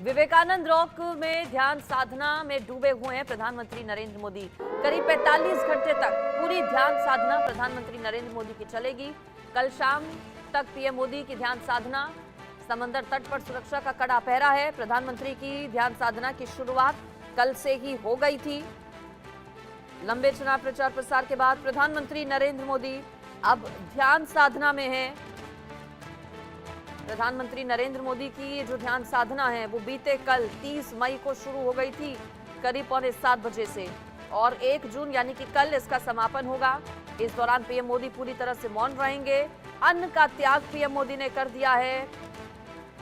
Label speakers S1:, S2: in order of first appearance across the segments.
S1: Vivekananda rock में ध्यान साधना में डूबे हुए हैं प्रधानमंत्री नरेंद्र मोदी। करीब 45 घंटे तक पूरी ध्यान साधना प्रधानमंत्री नरेंद्र मोदी की चलेगी। कल शाम तक पीएम मोदी की ध्यान साधना, समंदर तट पर सुरक्षा का कड़ा पहरा है। प्रधानमंत्री की ध्यान साधना की शुरुआत कल से ही हो गई थी। लंबे चुनाव प्रचार प्रसार के बाद प्रधानमंत्री नरेंद्र मोदी अब ध्यान साधना में हैं। प्रधानमंत्री नरेंद्र मोदी की जो ध्यान साधना है वो बीते कल 30 मई को शुरू हो गई थी करीब 6:45 बजे से, और 1 जून यानी कि कल इसका समापन होगा। इस दौरान पीएम मोदी पूरी तरह से मौन रहेंगे। अन्न का त्याग पीएम मोदी ने कर दिया है।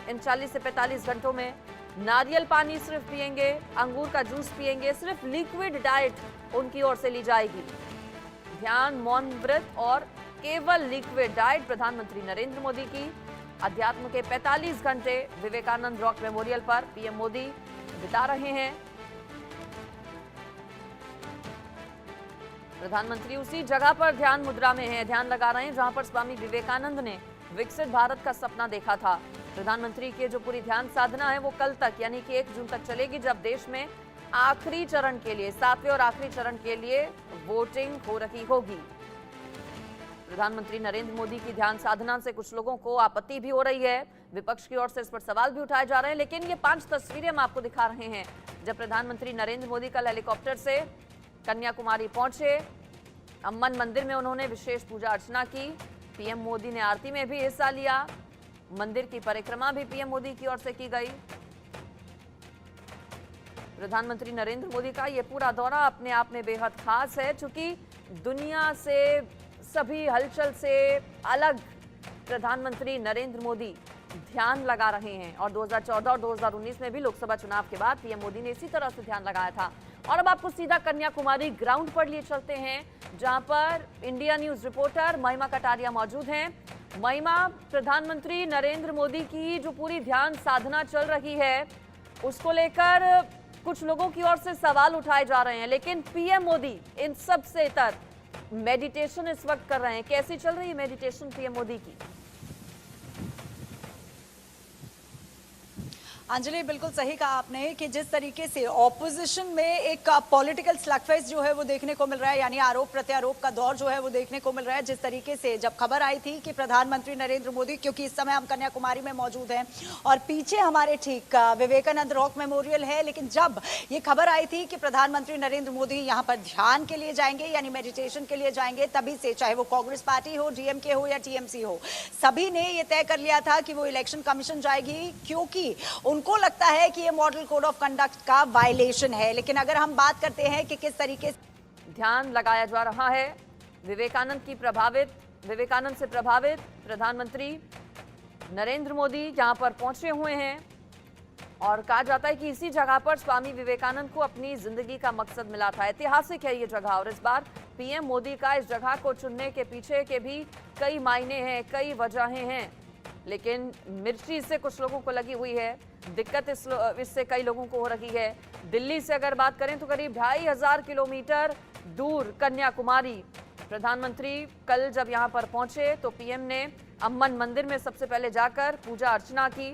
S1: इन 40 से 45 घंटों में नारियल पानी सिर्फ पिएंगे, अंगूर का जूस पिएंगे, सिर्फ लिक्विड डाइट उनकी ओर से ली जाएगी। ध्यान, मौन व्रत और केवल लिक्विड डाइट प्रधानमंत्री नरेंद्र मोदी की। अध्यात्म के 45 घंटे विवेकानंद रॉक मेमोरियल पर पीएम मोदी बिता रहे हैं। प्रधानमंत्री उसी जगह पर ध्यान मुद्रा में हैं, ध्यान लगा रहे हैं जहां पर स्वामी विवेकानंद ने विकसित भारत का सपना देखा था। प्रधानमंत्री की जो पूरी ध्यान साधना है वो कल तक यानी कि 1 जून तक चलेगी, जब देश में आखिरी चरण के लिए, 7वें और आखिरी चरण के लिए वोटिंग हो रही होगी। प्रधानमंत्री नरेंद्र मोदी की ध्यान साधना से कुछ लोगों को आपत्ति भी हो रही है। विपक्ष की ओर से इस पर सवाल भी उठाए जा रहे हैं, लेकिन ये 5 तस्वीरें हम आपको दिखा रहे हैं जब प्रधानमंत्री नरेंद्र मोदी कल हेलीकॉप्टर से कन्याकुमारी पहुंचे। अम्मन मंदिर में उन्होंने विशेष पूजा अर्चना की। पीएम मोदी ने आरती में भी हिस्सा लिया। मंदिर की परिक्रमा भी पीएम मोदी की ओर से की गई। प्रधानमंत्री नरेंद्र मोदी का ये पूरा दौरा अपने आप में बेहद खास है, चूंकि दुनिया से, सभी हलचल से अलग प्रधानमंत्री नरेंद्र मोदी ध्यान लगा रहे हैं। और 2014 और 2019 में भी लोकसभा चुनाव के बाद पीएम मोदी ने इसी तरह से ध्यान लगाया था। और अब आपको सीधा कन्याकुमारी ग्राउंड पर लिए चलते हैं, जहां पर इंडिया न्यूज रिपोर्टर महिमा कटारिया मौजूद हैं। महिमा, प्रधानमंत्री नरेंद्र मोदी की जो पूरी ध्यान साधना चल रही है उसको लेकर कुछ लोगों की ओर से सवाल उठाए जा रहे हैं, लेकिन पीएम मोदी इन सब से इतर मेडिटेशन इस वक्त कर रहे हैं। कैसी चल रही है मेडिटेशन पीएम मोदी की?
S2: अंजलि, बिल्कुल सही कहा आपने कि जिस तरीके से ऑपोजिशन में एक पॉलिटिकल स्लगफेस्ट जो है वो देखने को मिल रहा है, यानी आरोप प्रत्यारोप का दौर जो है वो देखने को मिल रहा है। जिस तरीके से जब खबर आई थी कि प्रधानमंत्री नरेंद्र मोदी, क्योंकि इस समय हम कन्याकुमारी में मौजूद हैं और पीछे हमारे ठीक विवेकानंद रॉक मेमोरियल है, लेकिन जब ये खबर आई थी कि प्रधानमंत्री नरेंद्र मोदी यहाँ पर ध्यान के लिए जाएंगे यानी मेडिटेशन के लिए जाएंगे, तभी से चाहे वो कांग्रेस पार्टी हो, डीएमके हो या टीएमसी हो, सभी ने ये तय कर लिया था कि वो इलेक्शन कमीशन जाएगी, क्योंकि उनको लगता है कि ये मॉडल कोड ऑफ कंडक्ट का वायलेशन है। लेकिन अगर हम बात करते हैं कि किस तरीके से
S1: ध्यान लगाया जा रहा है विवेकानंद से प्रभावित प्रधानमंत्री नरेंद्र मोदी यहां पर पहुंचे हुए हैं, और कहा जाता है कि इसी जगह पर स्वामी विवेकानंद को अपनी जिंदगी का मकसद मिला था। ऐतिहासिक है ये जगह, और इस बार पीएम मोदी का इस जगह को चुनने के पीछे के भी कई मायने हैं, कई वजहें हैं। लेकिन मिर्ची इससे कुछ लोगों को लगी हुई है, दिक्कत इससे कई लोगों को हो रही है। दिल्ली से अगर बात करें तो करीब 2500 किलोमीटर दूर कन्याकुमारी। प्रधानमंत्री कल जब यहां पर पहुंचे तो पीएम ने अम्मन मंदिर में सबसे पहले जाकर पूजा अर्चना की।